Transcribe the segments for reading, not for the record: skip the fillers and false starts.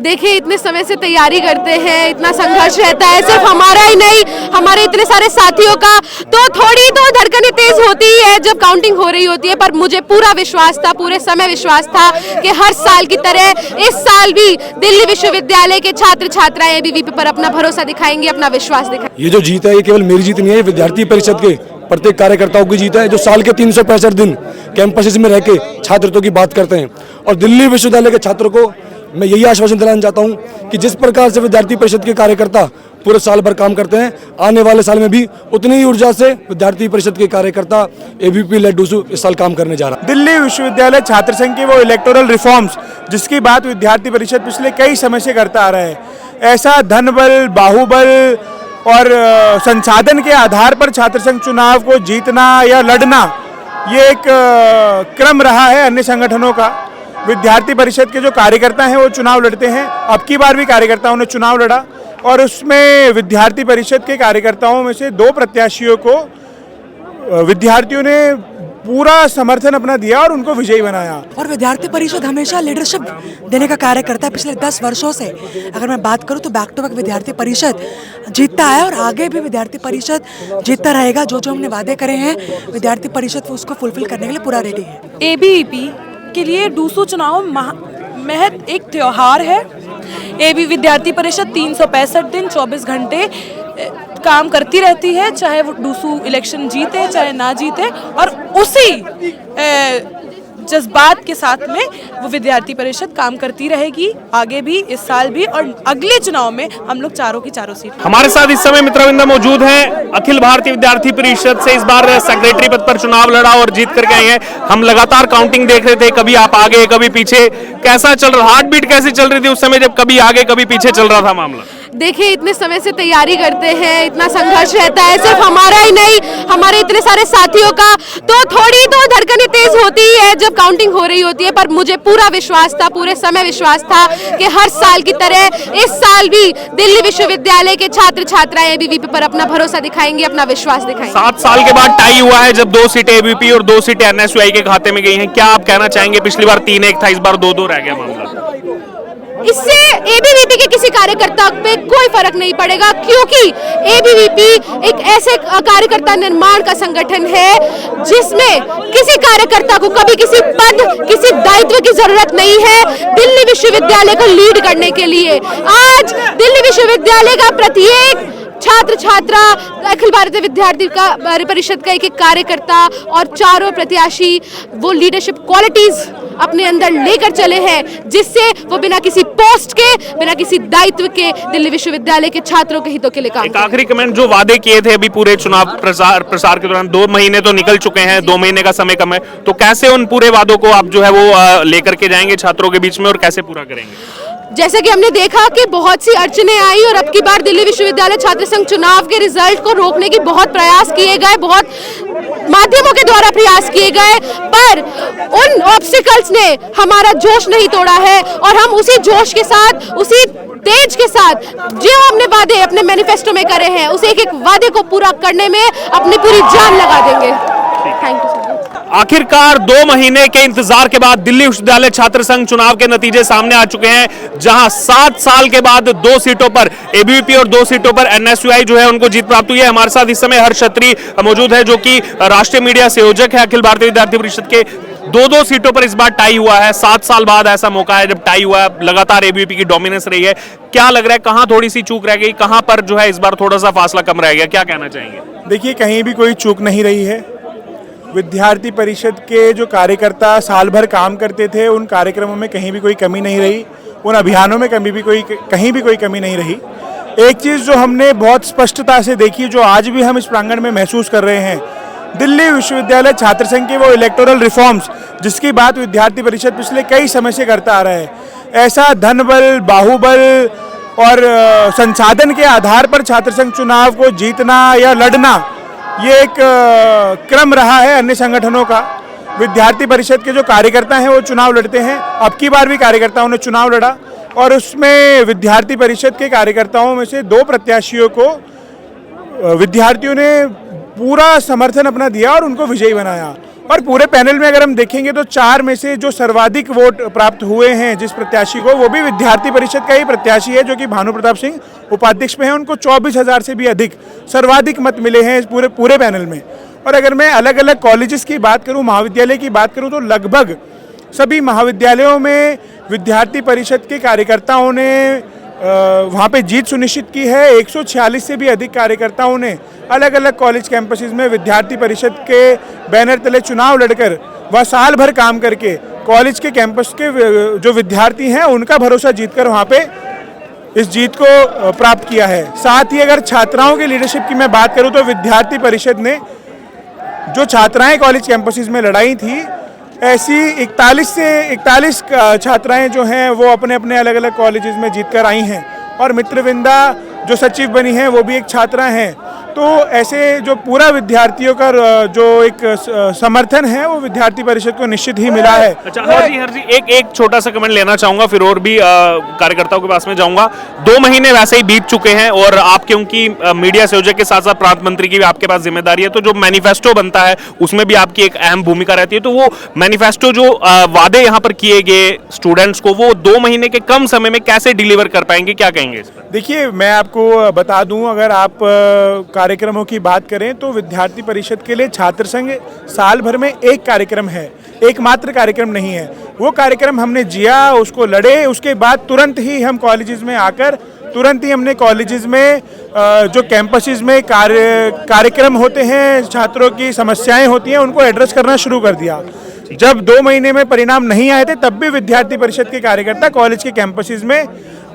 देखिए, इतने समय से तैयारी करते हैं, इतना संघर्ष रहता है, सिर्फ हमारा ही नहीं, हमारे इतने सारे साथियों का, तो थोड़ी तो धड़कनें तेज होती ही है जब काउंटिंग हो रही होती है। पर मुझे पूरा विश्वास था, पूरे समय विश्वास था कि हर साल की तरह इस साल भी दिल्ली विश्वविद्यालय के छात्र छात्राएं एबीवीपी पर अपना भरोसा दिखाएंगे, अपना विश्वास दिखाएंगे। ये जो जीत है, ये केवल मेरी जीत नहीं है, विद्यार्थी परिषद के प्रत्येक कार्यकर्ताओं की जीत है, जो साल के 365 दिन कैंपस में रह के छात्रत्व की बात करते हैं। और दिल्ली विश्वविद्यालय के छात्रों को मैं यही आश्वासन दिलाना चाहता हूं कि जिस प्रकार से विद्यार्थी परिषद के कार्यकर्ता पूरे साल भर काम करते हैं, आने वाले साल में भी उतनी ही ऊर्जा से विद्यार्थी परिषद के कार्यकर्ता एबीवीपी लेड डूसू इस साल काम करने जा रहा है। दिल्ली विश्वविद्यालय छात्र संघ के वो इलेक्टोरल रिफॉर्म्स जिसकी बात विद्यार्थी परिषद पिछले कई समय से करता आ रहा है, ऐसा धन बल, बाहुबल और संसाधन के आधार पर छात्र संघ चुनाव को जीतना या लड़ना, ये एक क्रम रहा है अन्य संगठनों का। विद्यार्थी परिषद के जो कार्यकर्ता हैं वो चुनाव लड़ते हैं। अब की बार भी कार्यकर्ताओं ने चुनाव लड़ा और उसमें विद्यार्थी परिषद के कार्यकर्ताओं में से 2 प्रत्याशियों को विद्यार्थियों ने पूरा समर्थन अपना दिया और उनको विजयी बनाया। और विद्यार्थी परिषद हमेशा लीडरशिप देने का कार्य करता है। पिछले 10 वर्षों से अगर मैं बात करूं तो बैक टू बैक विद्यार्थी परिषद जीतता है और आगे भी विद्यार्थी परिषद जीतता रहेगा। जो जो हमने वादे करे हैं विद्यार्थी परिषद उसको फुलफिल करने के लिए पूरा रेडी है। एबीवीपी के लिए डूसू चुनाव महज एक त्योहार है। एबी विद्यार्थी परिषद 365 दिन 24 घंटे काम करती रहती है, चाहे वो डूसू इलेक्शन जीते चाहे ना जीते, और उसी जज्बात के साथ में वो विद्यार्थी परिषद काम करती रहेगी आगे भी, इस साल भी, और अगले चुनाव में हम लोग चारों की चारों सीट। हमारे साथ इस समय मित्रवृंदा मौजूद हैं। अखिल भारतीय विद्यार्थी परिषद से इस बार सेक्रेटरी पद पर चुनाव लड़ा और जीत करके आए हैं। हम लगातार काउंटिंग देख रहे थे, कभी आप आगे कभी पीछे, कैसा चल रहा, हार्ट बीट कैसी चल रही थी उस समय जब कभी आगे कभी पीछे चल रहा था मामला? देखिए, इतने समय से तैयारी करते हैं, इतना संघर्ष रहता है, सिर्फ हमारा ही नहीं, हमारे इतने सारे साथियों का, तो थोड़ी तो धड़कनें तेज होती ही है जब काउंटिंग हो रही होती है। पर मुझे पूरा विश्वास था, पूरे समय विश्वास था कि हर साल की तरह इस साल भी दिल्ली विश्वविद्यालय के छात्र छात्राएं एबीवीपी पर अपना भरोसा दिखाएंगे, अपना विश्वास दिखाएंगे। 7 साल के बाद टाई हुआ है जब 2 सीटें एबीवीपी और 2 सीटें एनएसयूआई के खाते में गई हैं। क्या आप कहना चाहेंगे? पिछली बार 3-1 था, इस बार 2-2 रह गया मामला। इससे एबीवीपी के किसी कार्यकर्ता पे कोई फर्क नहीं पड़ेगा, क्योंकि एबीवीपी एक ऐसे कार्यकर्ता निर्माण का संगठन है जिसमें किसी कार्यकर्ता को कभी किसी पद, किसी दायित्व की जरूरत नहीं है दिल्ली विश्वविद्यालय को लीड करने के लिए। आज दिल्ली विश्वविद्यालय का प्रत्येक छात्र छात्रा, अखिल भारतीय विद्यार्थी परिषद का एक कार्यकर्ता और चारों प्रत्याशी वो लीडरशिप क्वालिटीज अपने अंदर लेकर चले हैं, जिससे वो बिना किसी पोस्ट के, बिना किसी दायित्व के दिल्ली विश्वविद्यालय के छात्रों के हितों के लिए काम। एक आखिरी कमेंट, जो वादे किए थे अभी पूरे चुनाव प्रसार के दौरान, 2 महीने तो निकल चुके हैं, 2 महीने का समय कम है, तो कैसे उन पूरे वादों को आप जो है वो लेकर के जाएंगे छात्रों के बीच में और कैसे पूरा करेंगे? जैसे कि हमने देखा कि बहुत सी अड़चनें आई और अब की बार दिल्ली विश्वविद्यालय छात्र संघ चुनाव के रिजल्ट को रोकने की बहुत प्रयास किए गए, बहुत माध्यमों के द्वारा प्रयास किए गए, पर उन ऑब्स्टिकल्स ने हमारा जोश नहीं तोड़ा है और हम उसी जोश के साथ, उसी तेज के साथ जो हमने वादे अपने मैनिफेस्टो में करे हैं, उस एक वादे को पूरा करने में अपनी पूरी जान लगा देंगे। Thank you. आखिरकार 2 महीने के इंतजार के बाद दिल्ली विश्वविद्यालय छात्र संघ चुनाव के नतीजे सामने आ चुके हैं, जहां 7 साल के बाद 2 सीटों पर एबीवीपी और 2 सीटों पर एनएसयूआई जो है उनको जीत प्राप्त हुई है। हमारे साथ इस समय हर्ष छत्री मौजूद है, जो कि राष्ट्रीय मीडिया संयोजक है अखिल भारतीय विद्यार्थी परिषद के। 2 सीटों पर इस बार टाई हुआ है। 7 साल बाद ऐसा मौका है जब टाई हुआ है, लगातार एबीवीपी की डोमिनेंस रही है। क्या लग रहा है, कहां थोड़ी सी चूक रह गई, कहां पर जो है इस बार थोड़ा सा फासला कम रह गया, क्या कहना चाहेंगे? देखिए, कहीं भी कोई चूक नहीं रही है। विद्यार्थी परिषद के जो कार्यकर्ता साल भर काम करते थे, उन कार्यक्रमों में कहीं भी कोई कमी नहीं रही, उन अभियानों में कहीं भी कोई कमी नहीं रही। एक चीज़ जो हमने बहुत स्पष्टता से देखी, जो आज भी हम इस प्रांगण में महसूस कर रहे हैं, दिल्ली विश्वविद्यालय छात्र संघ के वो इलेक्टोरल रिफॉर्म्स जिसकी बात विद्यार्थी परिषद पिछले कई समय से करता आ रहा है, ऐसा धन बल, बाहुबल और संसाधन के आधार पर छात्र संघ चुनाव को जीतना या लड़ना, ये एक क्रम रहा है अन्य संगठनों का। विद्यार्थी परिषद के जो कार्यकर्ता हैं वो चुनाव लड़ते हैं। अब की बार भी कार्यकर्ताओं ने चुनाव लड़ा और उसमें विद्यार्थी परिषद के कार्यकर्ताओं में से 2 प्रत्याशियों को विद्यार्थियों ने पूरा समर्थन अपना दिया और उनको विजयी बनाया। और पूरे पैनल में अगर हम देखेंगे तो 4 में से जो सर्वाधिक वोट प्राप्त हुए हैं जिस प्रत्याशी को, वो भी विद्यार्थी परिषद का ही प्रत्याशी है, जो कि भानु प्रताप सिंह उपाध्यक्ष में है। उनको 24,000 से भी अधिक सर्वाधिक मत मिले हैं इस पूरे पैनल में। और अगर मैं अलग अलग कॉलेजेस की बात करूं, महाविद्यालय की बात करूं, तो लगभग सभी महाविद्यालयों में विद्यार्थी परिषद के कार्यकर्ताओं ने वहाँ पे जीत सुनिश्चित की है। 146 से भी अधिक कार्यकर्ताओं ने अलग अलग कॉलेज कैंपसेस में विद्यार्थी परिषद के बैनर तले चुनाव लड़कर वह साल भर काम करके कॉलेज के कैंपस के जो विद्यार्थी हैं उनका भरोसा जीतकर वहाँ पे इस जीत को प्राप्त किया है। साथ ही अगर छात्राओं की लीडरशिप की मैं बात करूँ तो विद्यार्थी परिषद ने जो छात्राएं कॉलेज कैंपसेस में लड़ाई थी, ऐसी 41 छात्राएं जो हैं वो अपने अपने अलग अलग कॉलेजेस में जीतकर आई हैं। और मित्रविंदा जो सचिव बनी है वो भी एक छात्रा हैं। तो ऐसे जो पूरा विद्यार्थियों का जो एक समर्थन है वो विद्यार्थी परिषद को निश्चित ही मिला है। अच्छा हर जी एक छोटा सा कमेंट लेना चाहूंगा, फिर और भी कार्यकर्ताओं के पास में जाऊंगा। 2 महीने वैसे ही बीत चुके हैं और आप क्योंकि मीडिया संयोजक के साथ साथ प्रांत मंत्री की भी आपके पास जिम्मेदारी है, तो जो मैनिफेस्टो बनता है उसमें भी आपकी एक अहम भूमिका रहती है। तो वो मैनिफेस्टो जो वादे यहाँ पर किए गए स्टूडेंट्स को, वो 2 महीने के कम समय में कैसे डिलीवर कर पाएंगे, क्या कहेंगे इस पर? देखिए, मैं आपको बता दूं, अगर आप कार्यक्रमों की बात करें तो विद्यार्थी परिषद के लिए छात्र संघ साल भर में एक कार्यक्रम है, एकमात्र कार्यक्रम नहीं है। वो कार्यक्रम हमने जिया, उसको लड़े, उसके बाद तुरंत ही हम कॉलेजेस में आकर तुरंत ही हमने कॉलेजेस में जो कैंपसेस में कार्यक्रम होते हैं, छात्रों की समस्याएं होती हैं, उनको एड्रेस करना शुरू कर दिया। जब 2 महीने में परिणाम नहीं आए थे तब भी विद्यार्थी परिषद के कार्यकर्ता कॉलेज के कैंपसेस में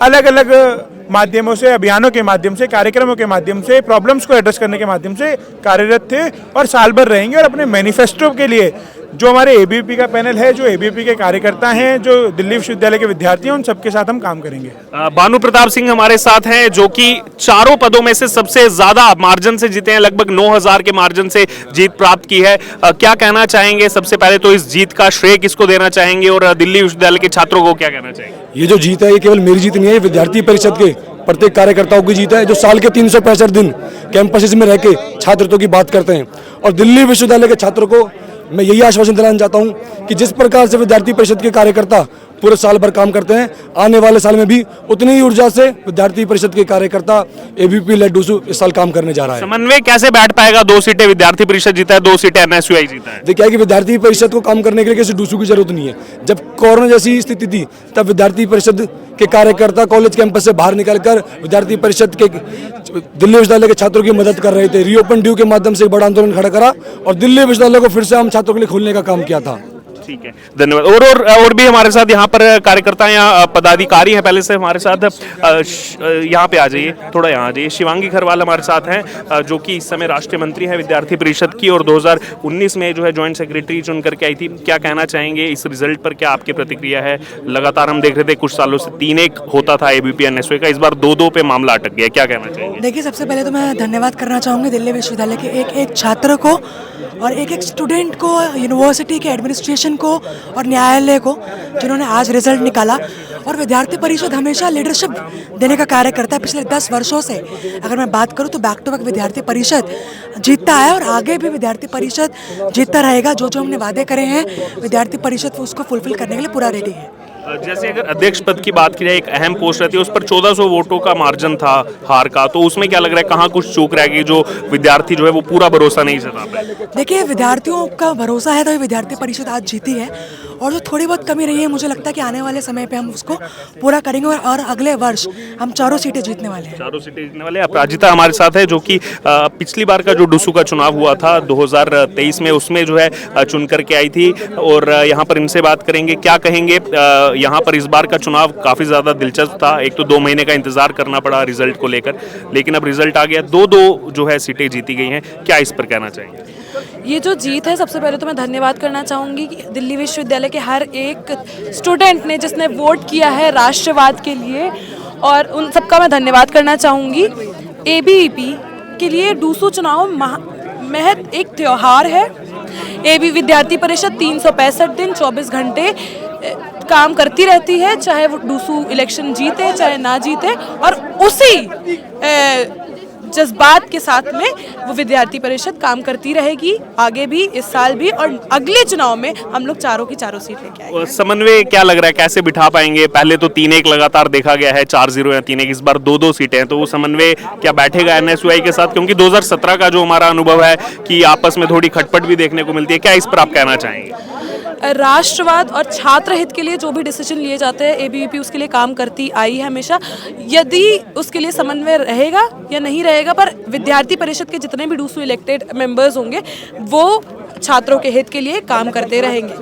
अलग अलग माध्यमों से, अभियानों के माध्यम से, कार्यक्रमों के माध्यम से, प्रॉब्लम्स को एड्रेस करने के माध्यम से कार्यरत थे और साल भर रहेंगे। और अपने मैनिफेस्टो के लिए जो हमारे एबीवीपी का पैनल है, जो एबीवीपी के कार्यकर्ता हैं, जो दिल्ली विश्वविद्यालय के विद्यार्थी हैं, उन सबके साथ हम काम करेंगे। भानु प्रताप सिंह हमारे साथ हैं, जो कि चारों पदों में से सबसे ज्यादा मार्जिन से जीते हैं, लगभग 9,000 के मार्जिन से जीत प्राप्त की है। क्या कहना चाहेंगे? सबसे पहले तो इस जीत का श्रेय किसको देना चाहेंगे और दिल्ली विश्वविद्यालय के छात्रों को क्या कहना चाहेंगे? ये जो जीत है ये केवल मेरी जीत नहीं है, ये विद्यार्थी परिषद के प्रत्येक कार्यकर्ताओं की जीत है, जो साल के 365 दिन कैंपसेस में रह के छात्रत्व की बात करते हैं। और दिल्ली विश्वविद्यालय के छात्रों को मैं यही आश्वासन दिलाना चाहता हूं कि जिस प्रकार से विद्यार्थी परिषद के कार्यकर्ता पूरे साल भर काम करते हैं, आने वाले साल में भी उतनी ही ऊर्जा से विद्यार्थी परिषद के कार्यकर्ता एबीवीपी लेड डूसू इस साल काम करने जा रहा है। समन्वय कैसे बैठ पाएगा? 2 सीटें विद्यार्थी परिषद जीता है, 2 सीटें एनएसयूआई जीता है। देखिए कि विद्यार्थी परिषद को काम करने के लिए किसी डूसू की जरूरत नहीं है। जब कोरोना जैसी स्थिति थी तब विद्यार्थी परिषद के कार्यकर्ता कॉलेज कैंपस से बाहर निकलकर विद्यार्थी परिषद के दिल्ली विश्वविद्यालय के छात्रों की मदद कर रहे थे। रीओपन ड्यू के माध्यम से एक बड़ा आंदोलन खड़ा करा और दिल्ली विश्वविद्यालय को फिर से हम छात्रों के लिए खोलने का काम किया था। ठीक है, धन्यवाद। और भी हमारे साथ यहाँ पर कार्यकर्ता या पदाधिकारी हैं पहले से हमारे साथ। यहाँ पे आ जाइए, थोड़ा यहाँ आ जाइए। शिवांगी खरवाल हमारे साथ हैं, जो कि इस समय राष्ट्रीय मंत्री हैं विद्यार्थी परिषद की और 2019 में जो है ज्वाइंट सेक्रेटरी चुन करके आई थी। क्या कहना चाहेंगे इस रिजल्ट पर? क्या आपकी प्रतिक्रिया है? लगातार हम देख रहे थे कुछ सालों से 3-1 होता था एबीवीपी एनएसयूआई का, इस बार 2-2 पे मामला अटक गया, क्या कहना चाहेंगे? देखिए, सबसे पहले तो मैं धन्यवाद करना चाहूँगी दिल्ली विश्वविद्यालय के एक छात्र को और एक स्टूडेंट को, यूनिवर्सिटी के एडमिनिस्ट्रेशन को और न्यायालय को, जिन्होंने आज रिजल्ट निकाला। और विद्यार्थी परिषद हमेशा लीडरशिप देने का कार्य करता है। पिछले 10 वर्षों से अगर मैं बात करूं तो बैक टू बैक विद्यार्थी परिषद जीतता है और आगे भी विद्यार्थी परिषद जीतता रहेगा। जो जो हमने वादे करे हैं विद्यार्थी परिषद उसको फुलफिल करने के लिए पूरा रेडी है। जैसे अगर अध्यक्ष पद की बात की जाए, एक अहम पोस्ट रहती है, उस पर 1400 वोटों का मार्जिन था हार का, तो उसमें क्या लग रहा है कहाँ कुछ चूक रह गई, जो विद्यार्थी जो है वो पूरा भरोसा नहीं जता पाए? देखिए, विद्यार्थियों का भरोसा है तो विद्यार्थी परिषद आज जीती है और जो थोड़ी बहुत कमी रही है, मुझे लगता है कि आने वाले समय पे हम उसको पूरा करेंगे और अगले वर्ष हम 4 सीटें जीतने वाले हैं। 4 सीटें जीतने वाले। अपराजिता हमारे साथ है, जो कि पिछली बार का जो डूसू का चुनाव हुआ था 2023 में, उसमें जो है चुन करके आई थी और यहाँ पर इनसे बात करेंगे। क्या कहेंगे यहाँ पर? इस बार का चुनाव काफी ज्यादा दिलचस्प था। एक तो 2 महीने का इंतजार करना पड़ा रिजल्ट को लेकर, लेकिन अब रिजल्ट आ गया, 2-2 जो है सीटें जीती गई हैं। क्या इस पर कहना चाहेंगे? ये जो जीत है, सबसे पहले तो मैं धन्यवाद करना चाहूँगी कि दिल्ली विश्वविद्यालय के हर एक स्टूडेंट ने जिसने वोट किया है राष्ट्रवाद के लिए, और उन सबका मैं धन्यवाद करना चाहूँगी। एबीवीपी के लिए डूसू चुनाव महज एक त्यौहार है। एबी विद्यार्थी परिषद 365 दिन 24 घंटे काम करती रहती है, चाहे वो डूसू इलेक्शन जीते चाहे ना जीते। और उसी जज्बात के साथ में वो विद्यार्थी परिषद काम करती रहेगी, आगे भी, इस साल भी, और अगले चुनाव में हम लोग चारों की चारों सीट लेके आएंगे। समन्वय क्या लग रहा है, कैसे बिठा पाएंगे? पहले तो 3-1 लगातार देखा गया है, 4-0 या 3-1, इस बार 2-2 सीटें हैं, तो वो समन्वय क्या बैठेगा एनएसयूआई के साथ? क्योंकि 2017 का जो हमारा अनुभव है कि आपस में थोड़ी खटपट भी देखने को मिलती है, क्या इस पर आप कहना चाहेंगे? राष्ट्रवाद और छात्र हित के लिए जो भी डिसीजन लिए जाते हैं, एबीवीपी उसके लिए काम करती आई है हमेशा। यदि उसके लिए समन्वय रहेगा या नहीं रहेगा, पर विद्यार्थी परिषद के जितने भी डूसू इलेक्टेड मेंबर्स होंगे वो छात्रों के हित के लिए काम करते रहेंगे।